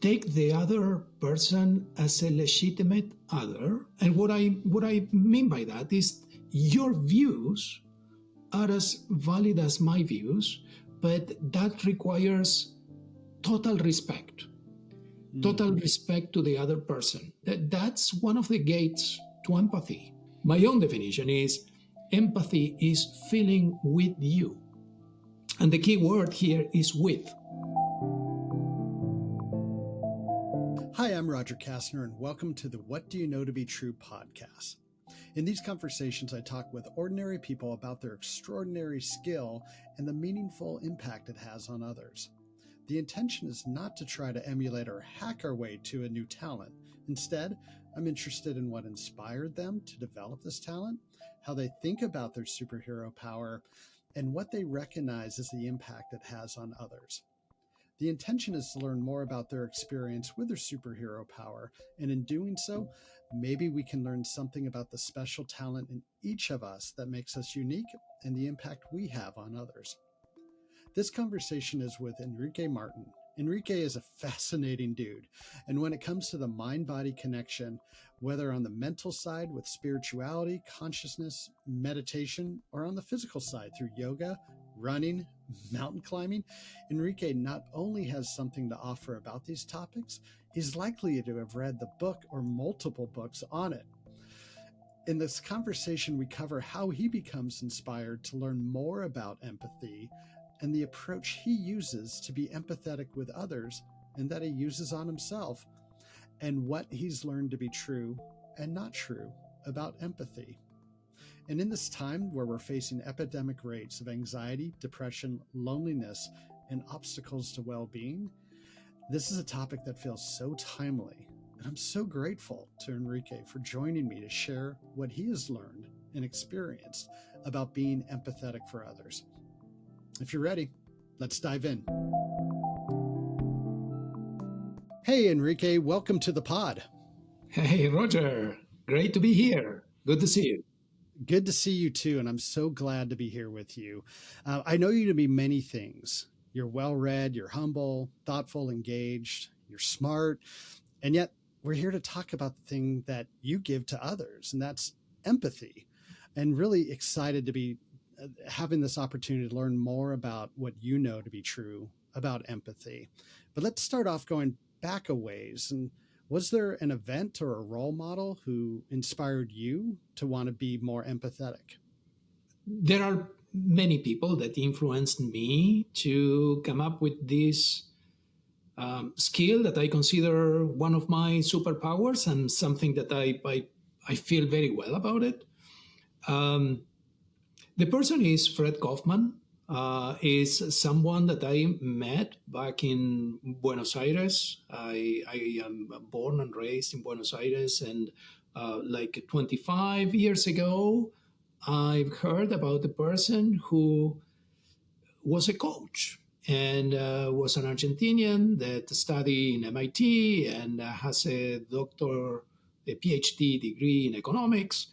take the other person as a legitimate other. And what I mean by that is your views are as valid as my views, but that requires total respect. Total respect to the other person. That's one of the gates to empathy. My own definition is empathy is feeling with you. And the key word here is with. Hi, I'm Roger Kastner, and welcome to the What Do You Know to Be True podcast. In these conversations, I talk with ordinary people about their extraordinary skill and the meaningful impact it has on others. The intention is not to try to emulate or hack our way to a new talent. Instead, I'm interested in what inspired them to develop this talent, how they think about their superhero power, and what they recognize as the impact it has on others. The intention is to learn more about their experience with their superhero power, and in doing so, maybe we can learn something about the special talent in each of us that makes us unique and the impact we have on others. This conversation is with Enrique Martin. Enrique is a fascinating dude, and when it comes to the mind-body connection, whether on the mental side with spirituality, consciousness, meditation, or on the physical side through yoga, running, mountain climbing, Enrique not only has something to offer about these topics, he's likely to have read the book or multiple books on it. In this conversation, we cover how he becomes inspired to learn more about empathy and the approach he uses to be empathetic with others and that he uses on himself, and what he's learned to be true and not true about empathy. And in this time where we're facing epidemic rates of anxiety, depression, loneliness, and obstacles to well-being, this is a topic that feels so timely. And I'm so grateful to Enrique for joining me to share what he has learned and experienced about being empathetic for others. If you're ready, let's dive in. Hey, Enrique, welcome to the pod. Hey, Roger. Great to be here. Good to see you. Good to see you too, and I'm so glad to be here with you. I know you to be many things. You're well-read, you're humble, thoughtful, engaged, you're smart, and yet we're here to talk about the thing that you give to others, and that's empathy. And really excited to be having this opportunity to learn more about what you know to be true about empathy. But let's start off going back a ways. And was there an event or a role model who inspired you to want to be more empathetic? There are many people that influenced me to come up with this skill that I consider one of my superpowers and something that I feel very well about it. The person is Fred Kaufman, is someone that I met back in Buenos Aires. I am born and raised in Buenos Aires, and like 25 years ago, I've heard about the person who was a coach and was an Argentinian that studied in MIT and has a PhD degree in economics.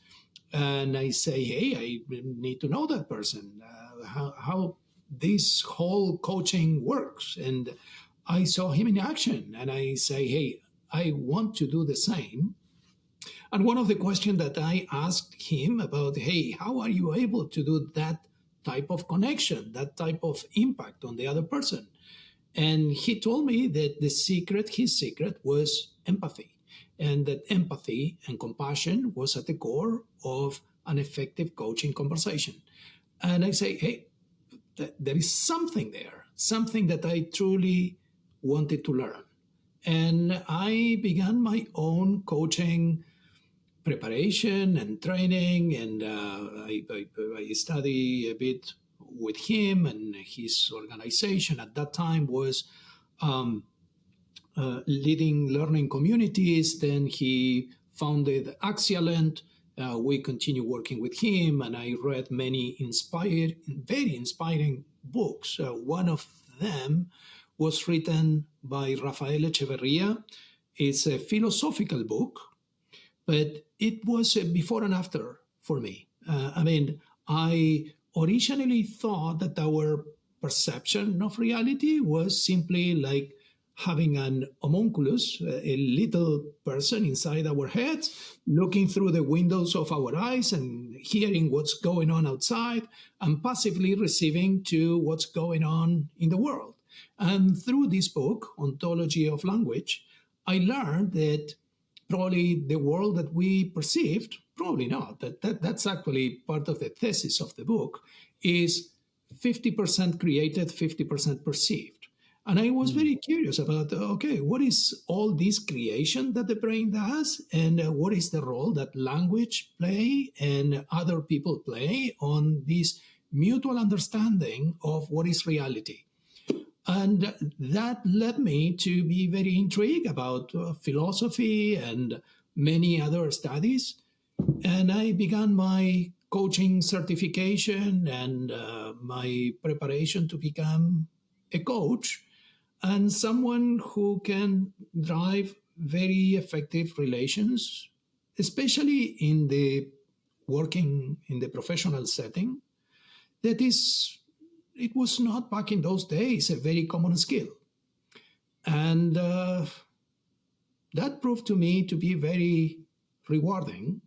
And I say, hey, I need to know that person, how this whole coaching works. And I saw him in action, and I say, hey, I want to do the same. And one of the questions that I asked him about, hey, how are you able to do that type of connection, that type of impact on the other person? And he told me that his secret was empathy. And that empathy and compassion was at the core of an effective coaching conversation. And I say, hey, there is something there, something that I truly wanted to learn. And I began my own coaching preparation and training, and I study a bit with him, and his organization at that time was leading learning communities. Then he founded Axialent. We continue working with him, and I read many very inspiring books. One of them was written by Rafael Echeverria. It's a philosophical book, but it was a before and after for me. I originally thought that our perception of reality was simply like having an homunculus, a little person inside our heads, looking through the windows of our eyes and hearing what's going on outside and passively receiving to what's going on in the world. And through this book, Ontology of Language, I learned that probably the world that we perceived, probably not, that's actually part of the thesis of the book, is 50% created, 50% perceived. And I was very curious about, okay, what is all this creation that the brain does? And what is the role that language play and other people play on this mutual understanding of what is reality? And that led me to be very intrigued about philosophy and many other studies. And I began my coaching certification and my preparation to become a coach and someone who can drive very effective relations, especially in the working in the professional setting. That is, it was not back in those days a very common skill. And that proved to me to be very rewarding,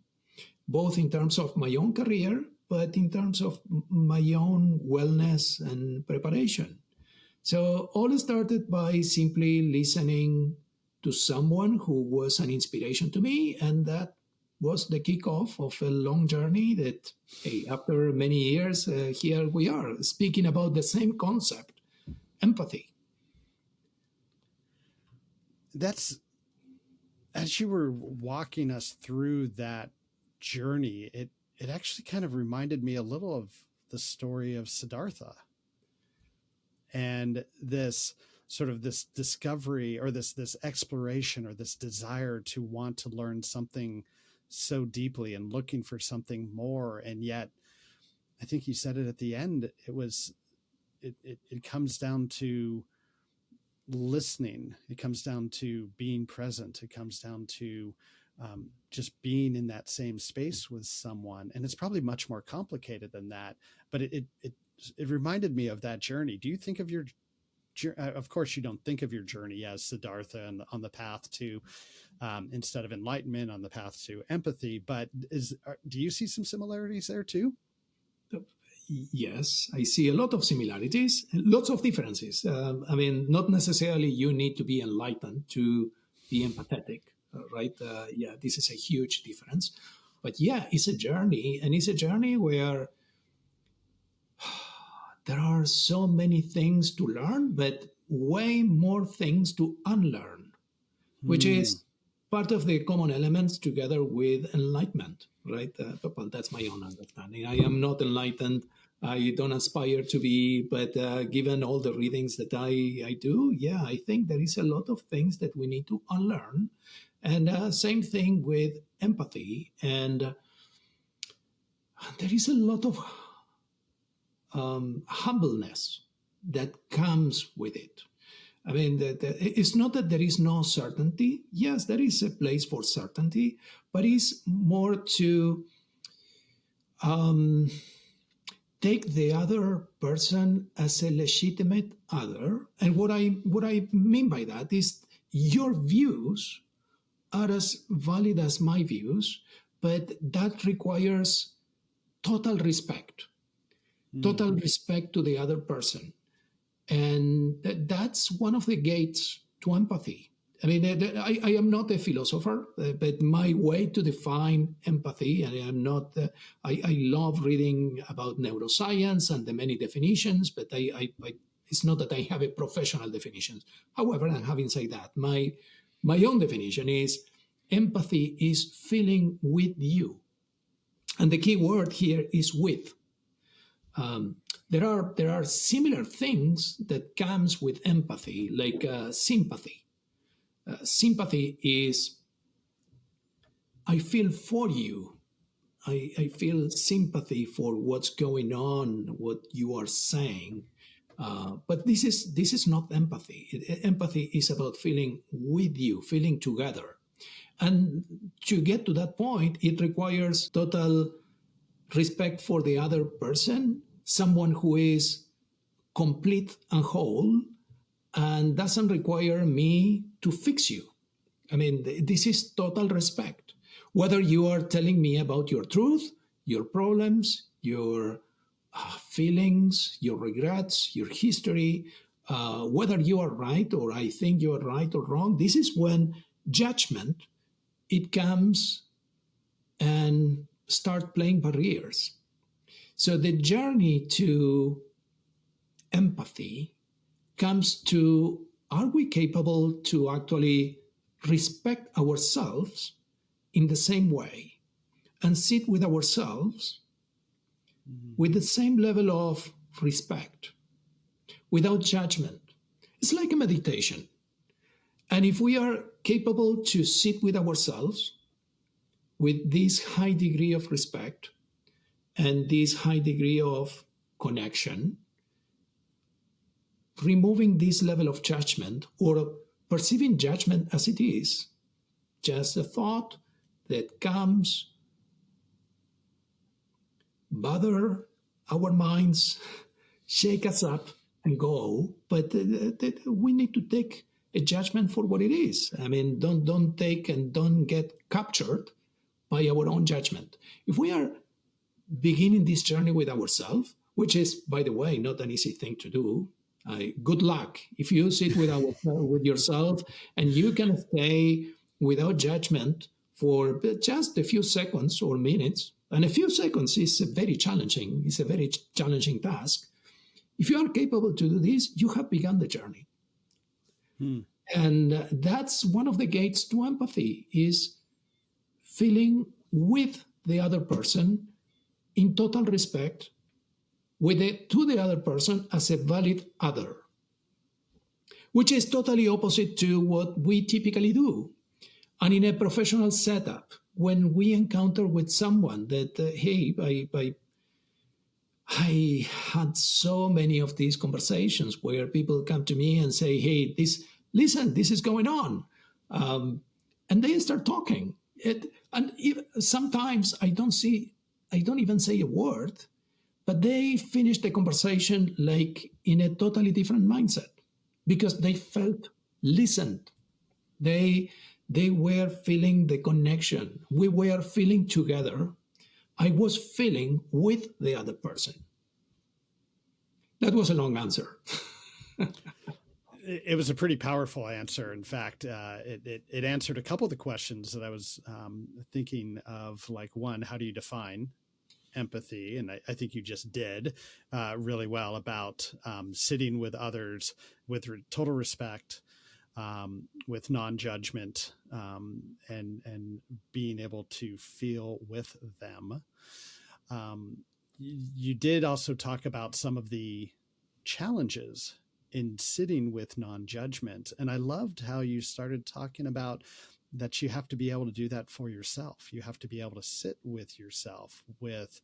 both in terms of my own career, but in terms of my own wellness and preparation. So all started by simply listening to someone who was an inspiration to me, and that was the kickoff of a long journey that, hey, after many years, here we are speaking about the same concept, empathy. That's, as you were walking us through that journey, it actually kind of reminded me a little of the story of Siddhartha and this sort of this discovery or this exploration or this desire to want to learn something so deeply and looking for something more. And yet I think you said it at the end, it comes down to listening. It comes down to being present. It comes down to just being in that same space with someone. And it's probably much more complicated than that, but it reminded me of that journey. Do you think of your, of course you don't think of your journey as Siddhartha and on the path to, instead of enlightenment, on the path to empathy, but do you see some similarities there too? Yes, I see a lot of similarities, lots of differences. I mean, not necessarily you need to be enlightened to be empathetic, right? Yeah, this is a huge difference. But yeah, it's a journey, and it's a journey where there are so many things to learn, but way more things to unlearn, which is part of the common elements together with enlightenment, right? Well, that's my own understanding. I am not enlightened. I don't aspire to be, but given all the readings that I do, yeah, I think there is a lot of things that we need to unlearn. And same thing with empathy. And there is a lot of humbleness that comes with it. I mean, it's not that there is no certainty. Yes, there is a place for certainty, but it's more to take the other person as a legitimate other. And what I mean by that is your views are as valid as my views, but that requires total respect, total respect to the other person. And that's one of the gates to empathy. I mean, I am not a philosopher, but my way to define empathy, and I'm not, I love reading about neuroscience and the many definitions, but it's not that I have a professional definition. However, and having said that, my own definition is empathy is feeling with you. And the key word here is with. There are similar things that comes with empathy, like sympathy. Sympathy is I feel for you. I feel sympathy for what's going on, what you are saying. But this is not empathy. Empathy is about feeling with you, feeling together. And to get to that point, it requires total respect for the other person, someone who is complete and whole, and doesn't require me to fix you. I mean, this is total respect. Whether you are telling me about your truth, your problems, your feelings, your regrets, your history, whether you are right or I think you are right or wrong, this is when judgment, it comes and start playing barriers. So the journey to empathy comes to, are we capable to actually respect ourselves in the same way and sit with ourselves with the same level of respect without judgment? It's like a meditation. And if we are capable to sit with ourselves with this high degree of respect and this high degree of connection, removing this level of judgment or perceiving judgment as it is, just a thought that comes, bother our minds, shake us up and go. But we need to take a judgment for what it is. I mean, don't take and don't get captured by our own judgment. If we are beginning this journey with ourselves, which is, by the way, not an easy thing to do. Good luck if you sit with yourself and you can stay without judgment for just a few seconds or minutes. And a few seconds is very challenging. It's a very challenging task. If you are capable to do this, you have begun the journey. And that's one of the gates to empathy, is feeling with the other person in total respect, to the other person as a valid other, which is totally opposite to what we typically do. And in a professional setup, when we encounter with someone that, I had so many of these conversations where people come to me and say, hey, this is going on. And they start talking. Sometimes I don't even say a word, but they finish the conversation like in a totally different mindset because they felt listened. They were feeling the connection. We were feeling together. I was feeling with the other person. That was a long answer. It was a pretty powerful answer. In fact, it answered a couple of the questions that I was thinking of. Like, one, how do you define empathy? And I think you just did really well about sitting with others with total respect, with non-judgment, and being able to feel with them. You did also talk about some of the challenges in sitting with non-judgment. And I loved how you started talking about that you have to be able to do that for yourself. You have to be able to sit with yourself with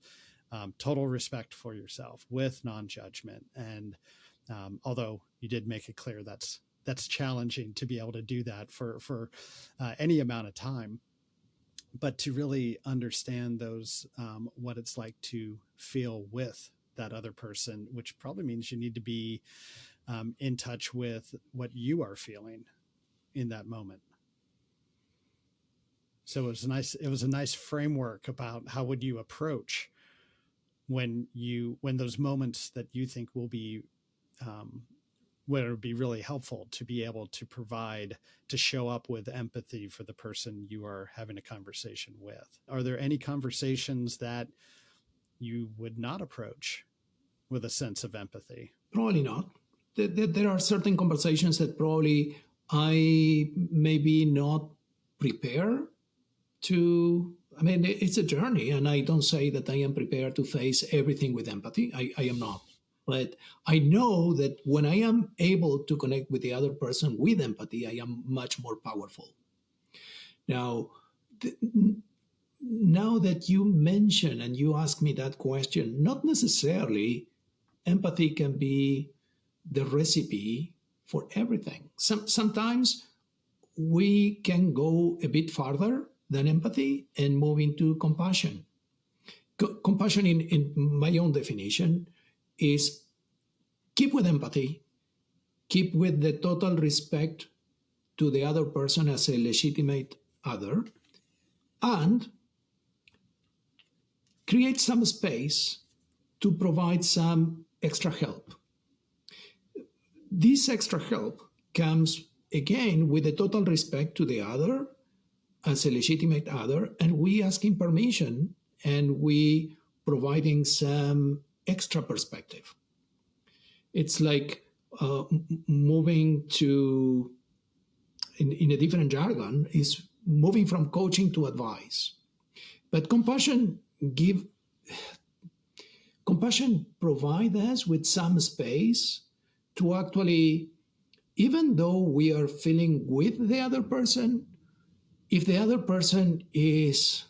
total respect for yourself, with non-judgment. And although you did make it clear that's challenging to be able to do that for any amount of time, but to really understand those, what it's like to feel with that other person, which probably means you need to be in touch with what you are feeling in that moment. So it was a nice framework about how would you approach when those moments that you think will be, where it would be really helpful to be able to provide, to show up with empathy for the person you are having a conversation with. Are there any conversations that you would not approach with a sense of empathy? Probably not. There are certain conversations that probably I maybe not prepare to. I mean, it's a journey, and I don't say that I am prepared to face everything with empathy. I am not. But I know that when I am able to connect with the other person with empathy, I am much more powerful. Now, now that you mention and you ask me that question, not necessarily empathy can be the recipe for everything. Sometimes we can go a bit farther than empathy and move into compassion. Compassion, in my own definition, is keep with empathy, keep with the total respect to the other person as a legitimate other, and create some space to provide some extra help. This extra help comes again with the total respect to the other as a legitimate other, and we asking permission and we providing some extra perspective. It's like moving to, in a different jargon, is moving from coaching to advice. But compassion provide us with some space to actually, even though we are feeling with the other person, if the other person is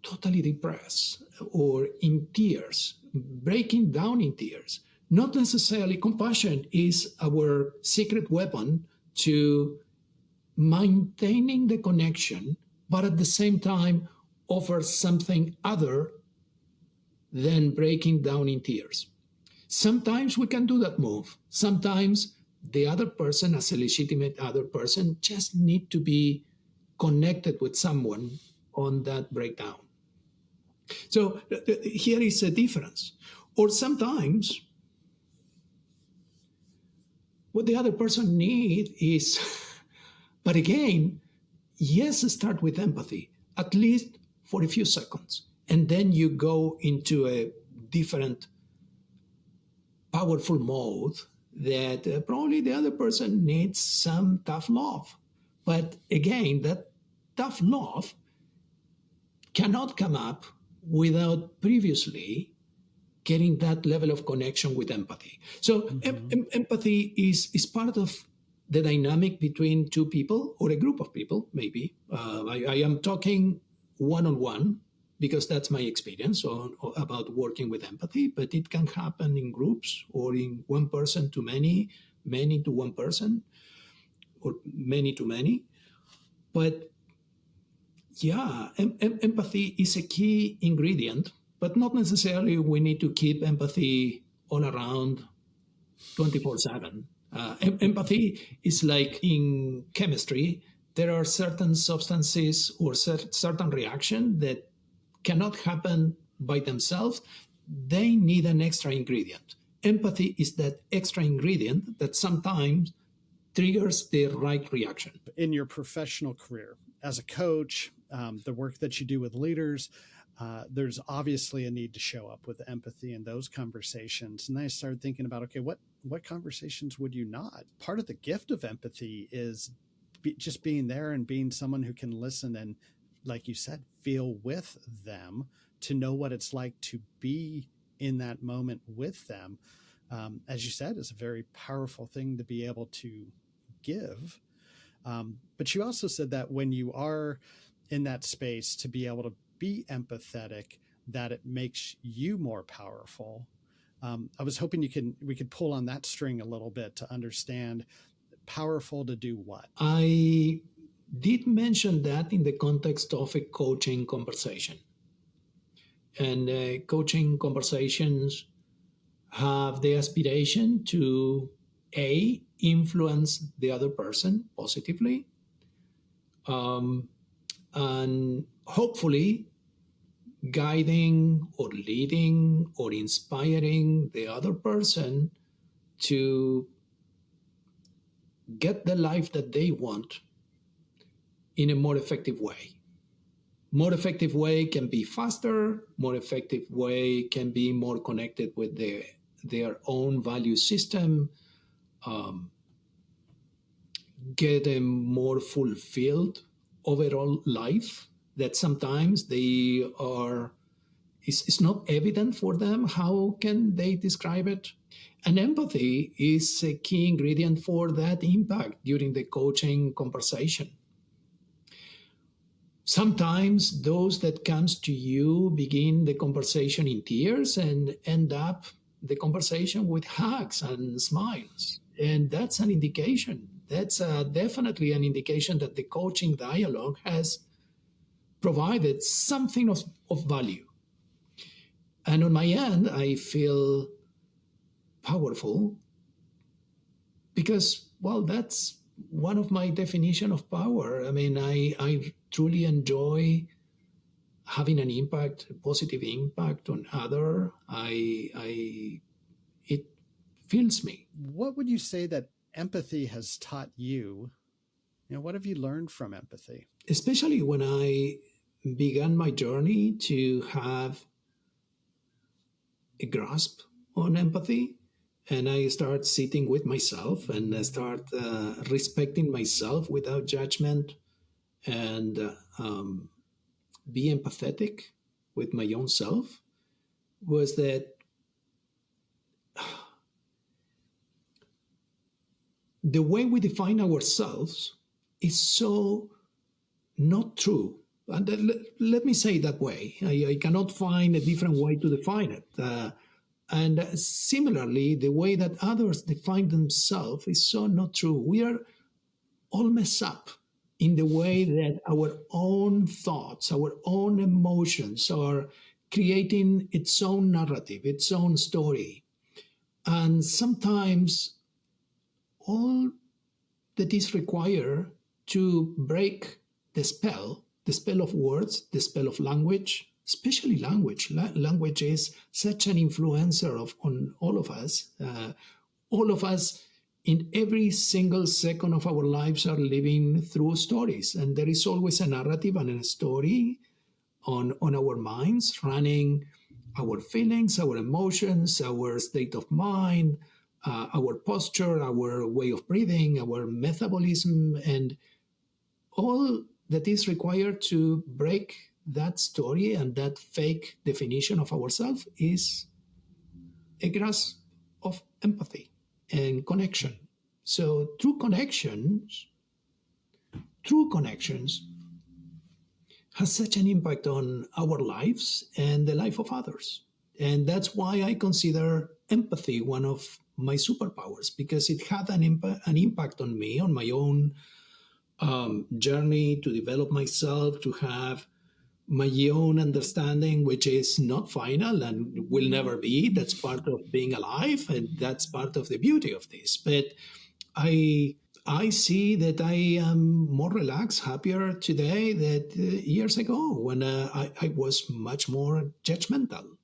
totally depressed or in tears, breaking down in tears, not necessarily compassion is our secret weapon to maintaining the connection, but at the same time offer something other than breaking down in tears. Sometimes we can do that move. Sometimes the other person, as a legitimate other person, just need to be connected with someone on that breakdown. So here is a difference. Or sometimes what the other person needs is, but again, yes, start with empathy, at least for a few seconds. And then you go into a different powerful mode that probably the other person needs some tough love. But again, that tough love cannot come up without previously getting that level of connection with empathy. So empathy is part of the dynamic between two people or a group of people, maybe. I am talking one-on-one because that's my experience about working with empathy, but it can happen in groups or in one person to many, many to one person, or many to many. But yeah, empathy is a key ingredient, but not necessarily we need to keep empathy all around 24/7. Empathy is like in chemistry, there are certain substances or certain reaction that cannot happen by themselves. They need an extra ingredient. Empathy is that extra ingredient that sometimes triggers the right reaction. In your professional career as a coach, the work that you do with leaders, there's obviously a need to show up with empathy in those conversations. And then I started thinking about, okay, what conversations would you not? Part of the gift of empathy is just being there and being someone who can listen and, like you said, feel with them, to know what it's like to be in that moment with them. As you said, is a very powerful thing to be able to give. But you also said that when you are in that space, to be able to be empathetic, that it makes you more powerful. I was hoping we could pull on that string a little bit to understand powerful to do what. I did mention that in the context of a coaching conversation. And coaching conversations have the aspiration to influence the other person positively, and hopefully guiding or leading or inspiring the other person to get the life that they want in a more effective way. More effective way can be faster, more effective way can be more connected with their own value system, get a more fulfilled overall life that sometimes it's not evident for them. How can they describe it? And empathy is a key ingredient for that impact during the coaching conversation. Sometimes those that comes to you begin the conversation in tears and end up the conversation with hugs and smiles. And that's an indication. That's definitely an indication that the coaching dialogue has provided something of value. And on my end, I feel powerful because, well, that's one of my definition of power. I mean, I truly enjoy having an impact, a positive impact on other. It fills me. What would you say that empathy has taught you? What have you learned from empathy? Especially when I began my journey to have a grasp on empathy, and I start sitting with myself and I start respecting myself without judgment, and be empathetic with my own self, was that the way we define ourselves is so not true. And let me say it that way. I cannot find a different way to define it. And similarly, the way that others define themselves is so not true. We are all messed up in the way that our own thoughts, our own emotions are creating its own narrative, its own story. And sometimes all that is required to break the spell of words, the spell of language, especially language. Language is such an influencer on all of us. All of us in every single second of our lives are living through stories. And there is always a narrative and a story on our minds, running our feelings, our emotions, our state of mind, our posture, our way of breathing, our metabolism, and all that is required to break that story and that fake definition of ourselves is a grasp of empathy and connection. So true connections has such an impact on our lives and the life of others. And that's why I consider empathy one of my superpowers, because it had an impact on me, on my own journey to develop myself, to have my own understanding, which is not final and will never be. That's part of being alive, and that's part of the beauty of this. But I see that I am more relaxed, happier today than years ago when I was much more judgmental.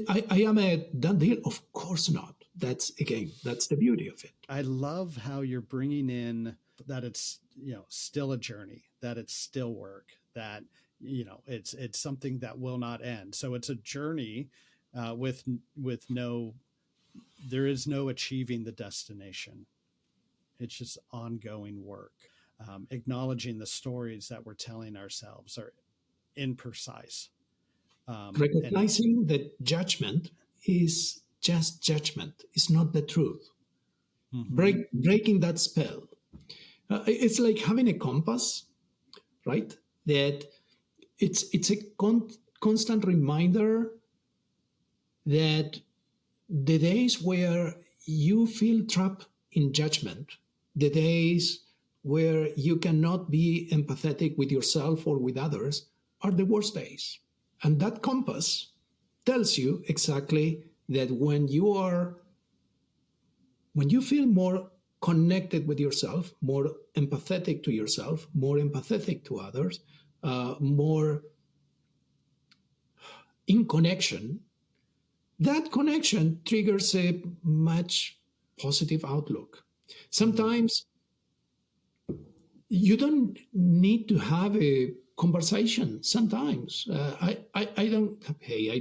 I am a done deal? Of course not. That's the beauty of it. I love how you're bringing in that it's still a journey, that it's still work, that it's something that will not end. So it's a journey with no, there is no achieving the destination. It's just ongoing work. Acknowledging the stories that we're telling ourselves are imprecise. Recognizing that judgment is just judgment. It's not the truth. Mm-hmm. Breaking that spell. It's like having a compass, right? That it's a constant reminder that the days where you feel trapped in judgment, the days where you cannot be empathetic with yourself or with others, are the worst days. And that compass tells you exactly that when you feel more connected with yourself, more empathetic to yourself, more empathetic to others, more in connection, that connection triggers a much positive outlook. Sometimes you don't need to have a conversation. Sometimes I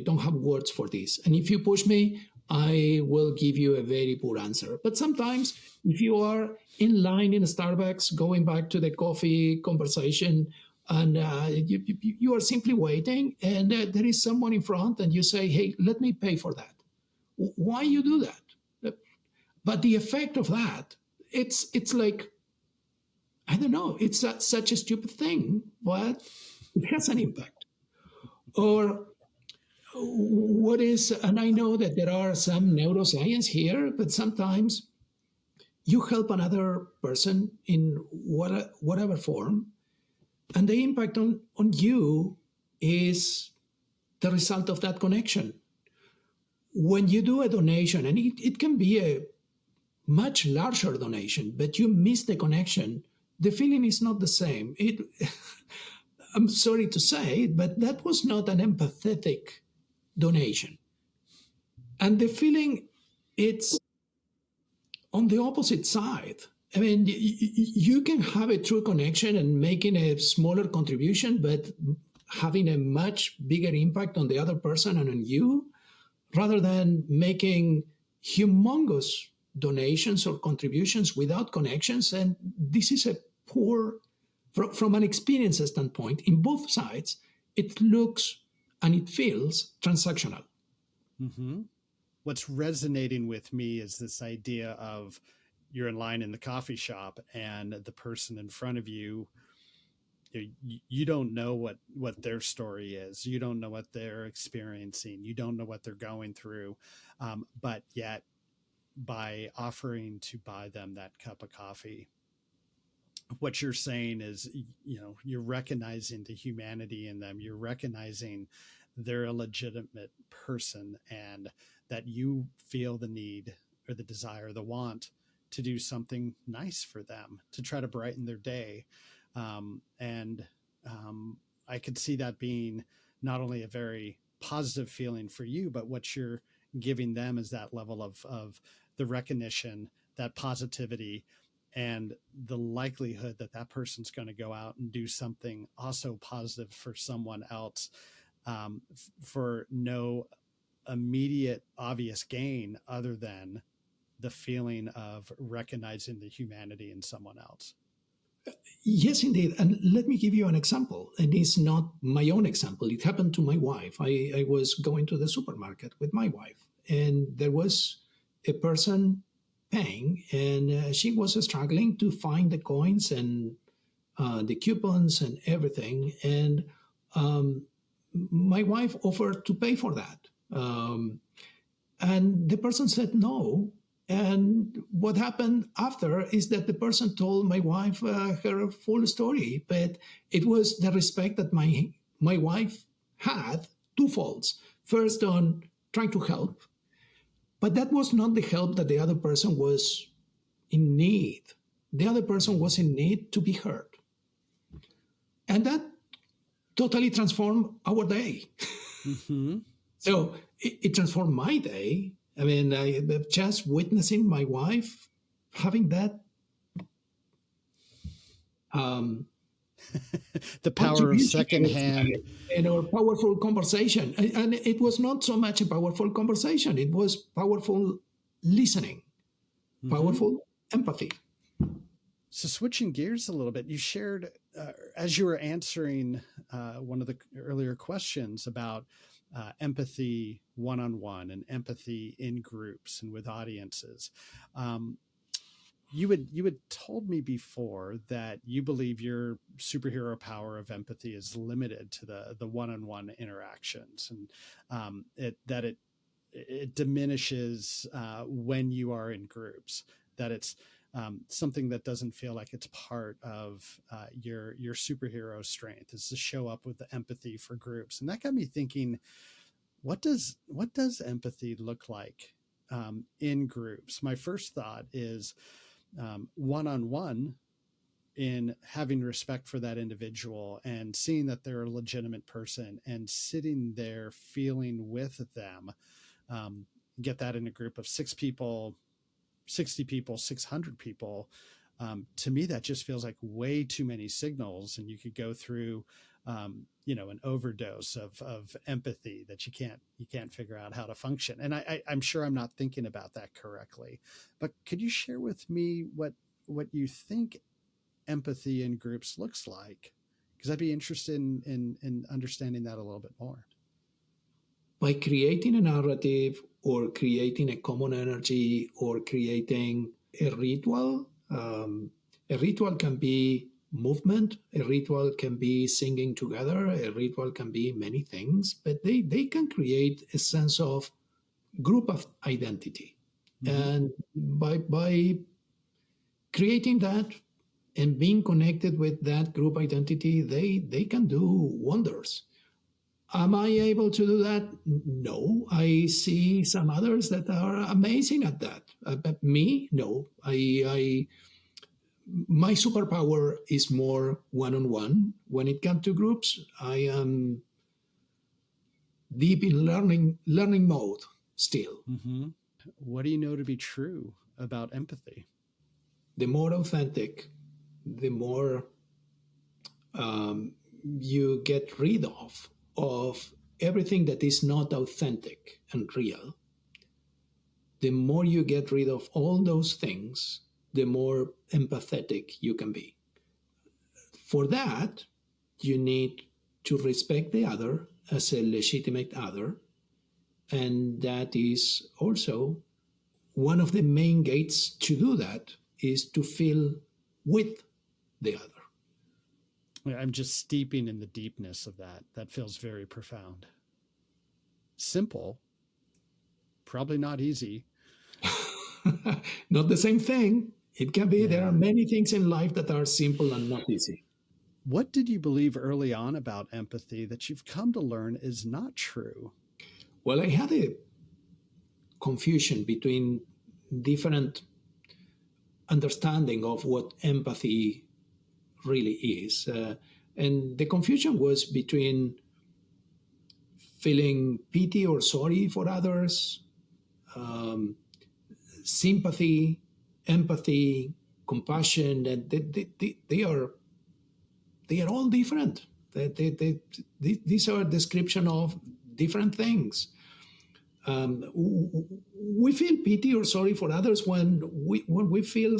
don't have words for this. And if you push me, I will give you a very poor answer. But sometimes if you are in line in a Starbucks, going back to the coffee conversation, and you are simply waiting, and there is someone in front, and you say, hey, let me pay for that. Why you do that? But the effect of that, it's like, I don't know, it's such a stupid thing, but it has an impact. Or what is, and I know that there are some neuroscience here, but sometimes you help another person in whatever form, and the impact on you is the result of that connection. when you do a donation, and it can be a much larger donation, but you miss the connection, the feeling is not the same. I'm sorry to say it, but that was not an empathetic donation. And the feeling, it's on the opposite side. I mean, you can have a true connection and making a smaller contribution, but having a much bigger impact on the other person and on you, rather than making humongous donations or contributions without connections. And this is a poor, from an experience standpoint, in both sides, it looks and it feels transactional. Mm-hmm. What's resonating with me is this idea of you're in line in the coffee shop and the person in front of you, you don't know what their story is. You don't know what they're experiencing. You don't know what they're going through. But yet, by offering to buy them that cup of coffee, what you're saying is, you're recognizing the humanity in them. You're recognizing they're a legitimate person, and that you feel the need or the desire, the want to do something nice for them, to try to brighten their day. And I could see that being not only a very positive feeling for you, but what you're giving them is that level of the recognition, that positivity, and the likelihood that that person's going to go out and do something also positive for someone else, for no immediate obvious gain other than the feeling of recognizing the humanity in someone else. Yes, indeed. And let me give you an example. And it's not my own example. It happened to my wife. I was going to the supermarket with my wife, and there was a person paying, and she was struggling to find the coins and the coupons and everything. And um, my wife offered to pay for that. And the person said no. And what happened after is that the person told my wife her full story, but it was the respect that my wife had twofolds. First, on trying to help, but that was not the help that the other person was in need. The other person was in need to be heard, and that totally transformed our day. Mm-hmm. So it transformed my day. I mean, I just witnessing my wife having that The power of contribution secondhand. in our powerful conversation. And it was not so much a powerful conversation, it was powerful listening, powerful empathy. So switching gears a little bit, you shared as you were answering one of the earlier questions about empathy one-on-one and empathy in groups and with audiences. You had told me before that you believe your superhero power of empathy is limited to the one-on-one interactions, and it diminishes when you are in groups. That it's something that doesn't feel like it's part of your superhero strength, is to show up with the empathy for groups. And that got me thinking, what does empathy look like in groups? My first thought is one-on-one, in having respect for that individual and seeing that they're a legitimate person and sitting there feeling with them. Get that in a group of 6 people, 60 people, 600 people. To me, that just feels like way too many signals, and you could go through an overdose of empathy that you can't figure out how to function. And I'm sure I'm not thinking about that correctly, but could you share with me what you think empathy in groups looks like? Because I'd be interested in understanding that a little bit more. By creating a narrative or creating a common energy or creating a ritual, a ritual can be movement, a ritual can be singing together, a ritual can be many things, but they can create a sense of group of identity. Mm-hmm. And by creating that and being connected with that group identity, they can do wonders. Am I able to do that? No. I see some others that are amazing at that. But me, no. My superpower is more one-on-one. When it comes to groups, I am deep in learning mode still. Mm-hmm. What do you know to be true about empathy? The more authentic, the more you get rid of everything that is not authentic and real. The more you get rid of all those things, the more empathetic you can be. For that, you need to respect the other as a legitimate other. And that is also one of the main gates to do that is to feel with the other. I'm just steeping in the deepness of that. That feels very profound. Simple, probably not easy. Not the same thing. It can be. There are Yeah. many things in life that are simple and not easy. What did you believe early on about empathy that you've come to learn is not true? Well, I had a confusion between different understanding of what empathy really is. And the confusion was between feeling pity or sorry for others, um, sympathy, empathy, compassion, and they are all different. These are a description of different things. We feel pity or sorry for others when we feel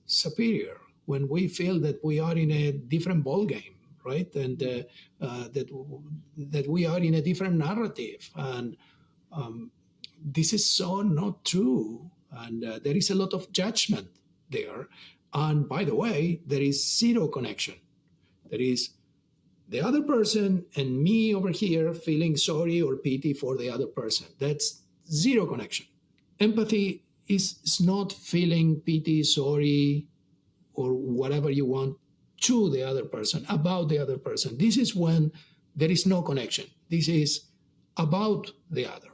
superior, when we feel that we are in a different ball game, right? And that we are in a different narrative, and this is so not true. And there is a lot of judgment there. And by the way, there is zero connection. There is the other person and me over here feeling sorry or pity for the other person. That's zero connection. Empathy is not feeling pity, sorry, or whatever you want to the other person, about the other person. This is when there is no connection. This is about the other.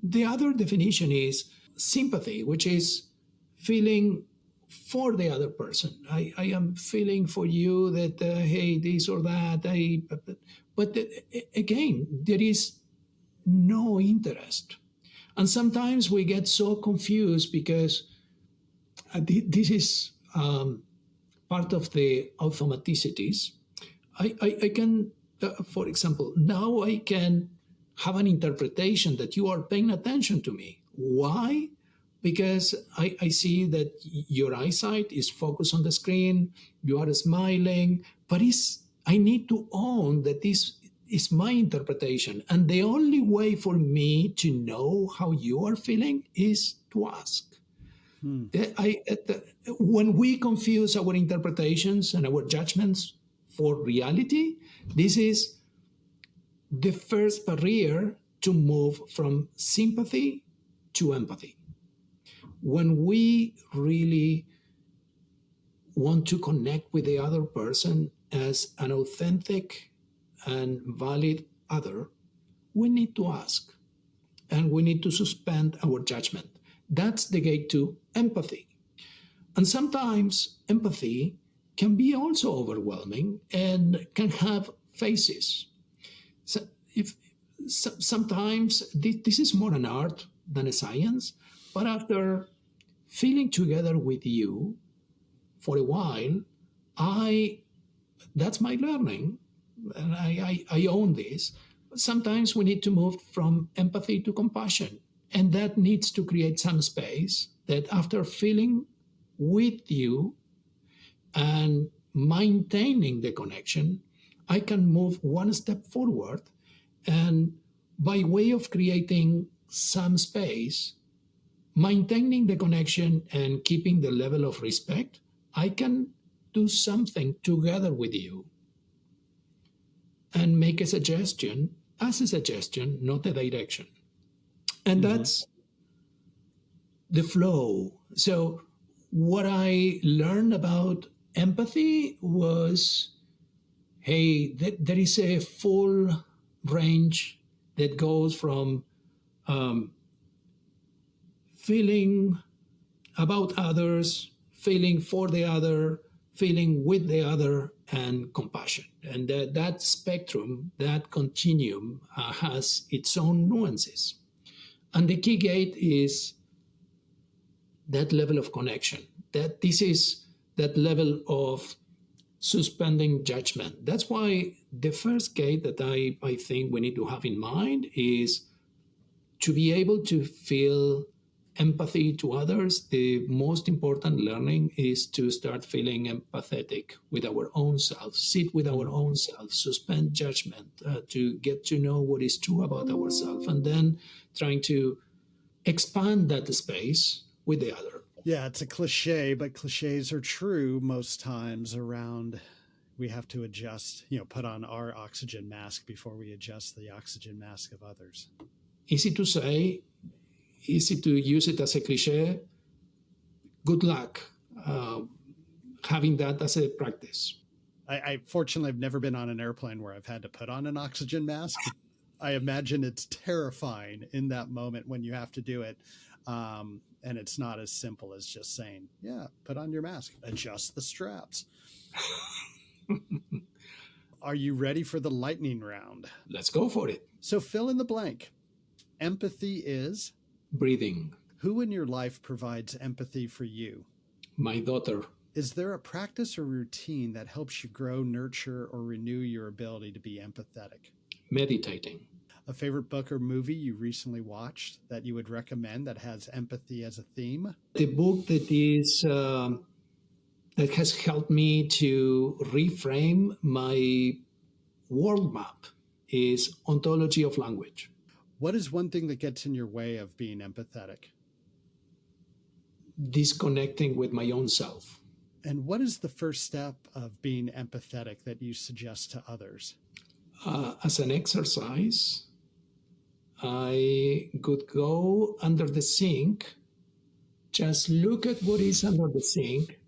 The other definition is sympathy, which is feeling for the other person. I am feeling for you that, hey, this or that. But again, there is no interest. And sometimes we get so confused because this is part of the automaticities. I can, for example, now I can have an interpretation that you are paying attention to me. Why? Because I see that your eyesight is focused on the screen, you are smiling, but I need to own that this is my interpretation. And the only way for me to know how you are feeling is to ask. When we confuse our interpretations and our judgments for reality, this is the first barrier to move from sympathy to empathy. When we really want to connect with the other person as an authentic and valid other, we need to ask and we need to suspend our judgment. That's the gate to empathy. And sometimes empathy can be also overwhelming and can have phases. So sometimes this is more an art than a science, but after feeling together with you for a while, that's my learning, and I own this. Sometimes we need to move from empathy to compassion, and that needs to create some space that after feeling with you and maintaining the connection, I can move one step forward, and by way of creating some space, maintaining the connection and keeping the level of respect, I can do something together with you and make a suggestion as a suggestion, not a direction. And that's the flow. So, what I learned about empathy was, hey, there is a full range that goes from um, feeling about others, feeling for the other, feeling with the other, and compassion. And that spectrum, that continuum, has its own nuances. And the key gate is that level of connection. That this is that level of suspending judgment. That's why the first gate that I think we need to have in mind is to be able to feel empathy to others. The most important learning is to start feeling empathetic with our own self, sit with our own self, suspend judgment, to get to know what is true about ourselves, and then trying to expand that space with the other. Yeah, it's a cliche, but cliches are true most times around we have to adjust, put on our oxygen mask before we adjust the oxygen mask of others. Easy to say, easy to use it as a cliche. Good luck having that as a practice. I fortunately have never been on an airplane where I've had to put on an oxygen mask. I imagine it's terrifying in that moment when you have to do it. And it's not as simple as just saying, yeah, put on your mask, adjust the straps. Are you ready for the lightning round? Let's go for it. So fill in the blank. Empathy is? Breathing. Who in your life provides empathy for you? My daughter. Is there a practice or routine that helps you grow, nurture, or renew your ability to be empathetic? Meditating. A favorite book or movie you recently watched that you would recommend that has empathy as a theme? The book that has helped me to reframe my world map is Ontology of Language. What is one thing that gets in your way of being empathetic? Disconnecting with my own self. And what is the first step of being empathetic that you suggest to others? As an exercise, I could go under the sink, just look at what is under the sink,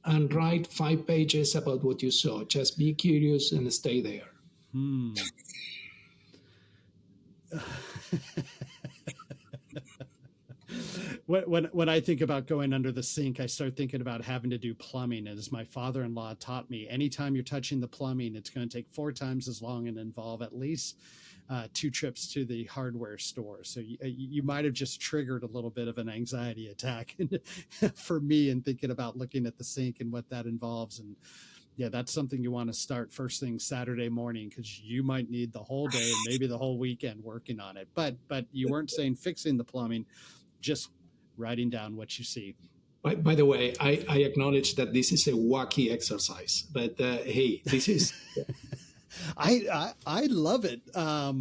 and write 5 pages about what you saw. Just be curious and stay there. When I think about going under the sink, I start thinking about having to do plumbing. As my father-in-law taught me, anytime you're touching the plumbing, it's going to take 4 times as long and involve at least 2 trips to the hardware store. So you might have just triggered a little bit of an anxiety attack for me in thinking about looking at the sink and what that involves. And yeah, that's something you want to start first thing Saturday morning, because you might need the whole day and maybe the whole weekend working on it. But you weren't saying fixing the plumbing, just writing down what you see. By the way, I acknowledge that this is a wacky exercise, but hey, this is. I love it. I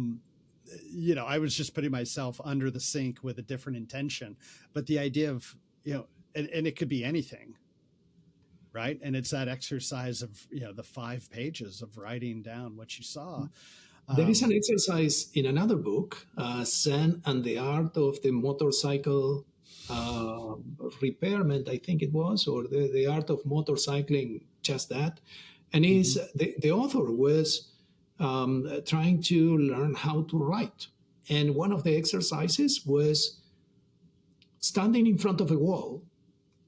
was just putting myself under the sink with a different intention, but the idea of, and it could be anything, right? And it's that exercise of, the 5 pages of writing down what you saw. There is an exercise in another book, Zen and the Art of the Motorcycle Repairment, I think it was, or the Art of Motorcycling, just that. And the author was trying to learn how to write. And one of the exercises was standing in front of a wall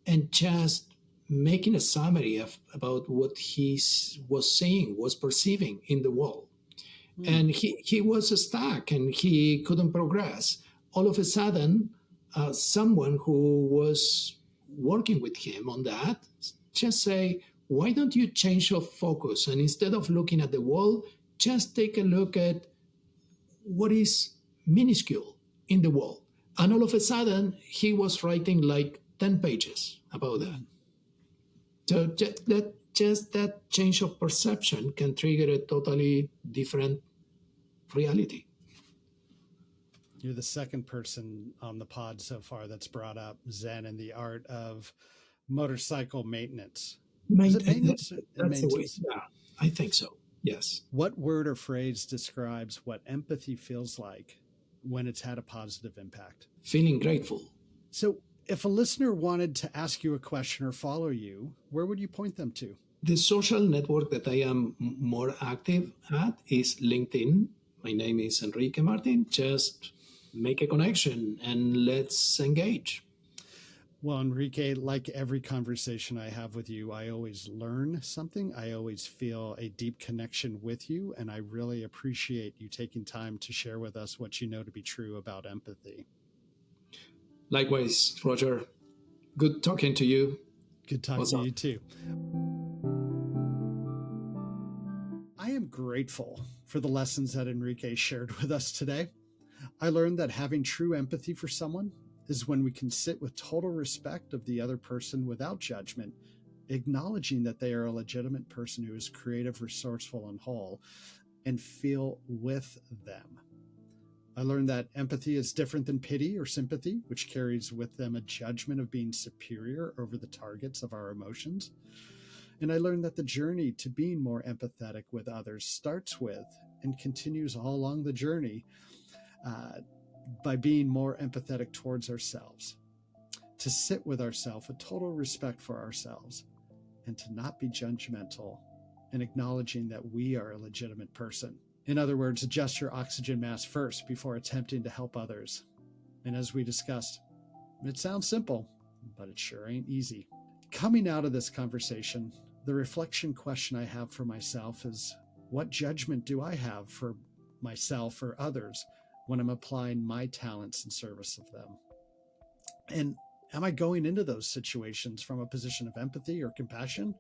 and just making a summary about what he was saying, was perceiving in the wall. And he was stuck and he couldn't progress. All of a sudden, someone who was working with him on that just say, why don't you change your focus? And instead of looking at the wall, just take a look at what is minuscule in the wall. And all of a sudden, he was writing like 10 pages about that. So just that change of perception can trigger a totally different reality. You're the second person on the pod so far that's brought up Zen and the art of motorcycle maintenance. Is it maintenance? Maintenance? Yeah, I think so. Yes. What word or phrase describes what empathy feels like when it's had a positive impact? Feeling grateful. So If a listener wanted to ask you a question or follow you, where would you point them to? The social network that I am more active at is LinkedIn. My name is Enrique Martin. Just make a connection and let's engage. Well, Enrique, like every conversation I have with you, I always learn something. I always feel a deep connection with you. And I really appreciate you taking time to share with us what you know to be true about empathy. Likewise, Roger. Good talking to you. Good talking to you too. I am grateful for the lessons that Enrique shared with us today. I learned that having true empathy for someone is when we can sit with total respect of the other person without judgment, acknowledging that they are a legitimate person who is creative, resourceful, and whole, and feel with them. I learned that empathy is different than pity or sympathy, which carries with them a judgment of being superior over the targets of our emotions. And I learned that the journey to being more empathetic with others starts with and continues all along the journey by being more empathetic towards ourselves, to sit with ourselves with total respect for ourselves, and to not be judgmental and acknowledging that we are a legitimate person. In other words, adjust your oxygen mask first before attempting to help others. And as we discussed, it sounds simple, but it sure ain't easy. Coming out of this conversation, the reflection question I have for myself is, what judgment do I have for myself or others when I'm applying my talents in service of them? And am I going into those situations from a position of empathy or compassion?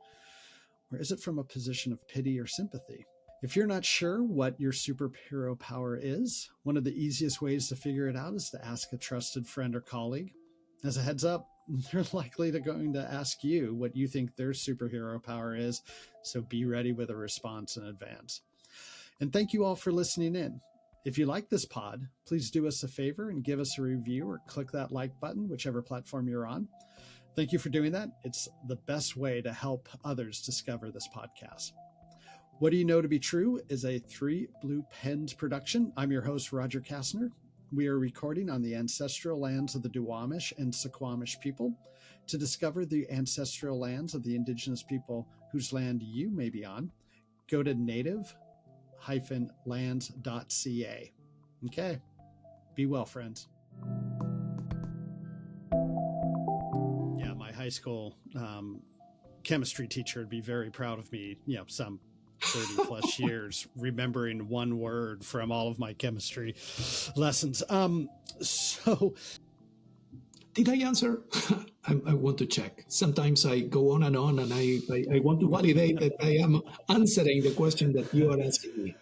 Or is it from a position of pity or sympathy? If you're not sure what your superhero power is, one of the easiest ways to figure it out is to ask a trusted friend or colleague. As a heads up, they're likely going to ask you what you think their superhero power is, so be ready with a response in advance. And thank you all for listening in. If you like this pod, please do us a favor and give us a review or click that like button, whichever platform you're on. Thank you for doing that. It's the best way to help others discover this podcast. What Do You Know to Be True is a Three Blue Pens production. I'm your host, Roger Kastner. We are recording on the ancestral lands of the Duwamish and Suquamish people. To discover the ancestral lands of the indigenous people whose land you may be on, go to native-lands.ca. Okay. Be well, friends. Yeah, my high school chemistry teacher would be very proud of me, some 30 plus years remembering one word from all of my chemistry lessons. So did I answer? I want to check. Sometimes I go on and I want to validate that I am answering the question that you are asking me.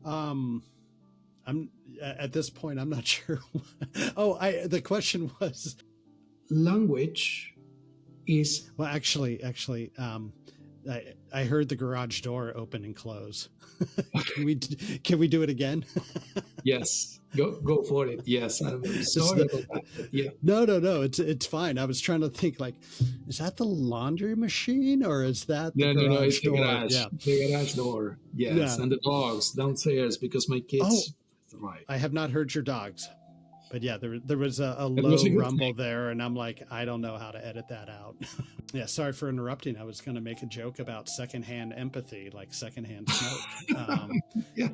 I'm at this point, I'm not sure. The question was, language is, well, actually, I heard the garage door open and close. Can we do it again? Yes, go for it. Yes, I'm sorry about that. Yeah. No, it's fine. I was trying to think, like, is that the laundry machine or is that the garage door? The garage. Yeah. The garage door. Yes, yeah. And the dogs downstairs because my kids. Oh, right. I have not heard your dogs. But yeah, there was a low rumble there, and I'm like, I don't know how to edit that out. Yeah, sorry for interrupting. I was going to make a joke about secondhand empathy, like secondhand smoke. Yeah.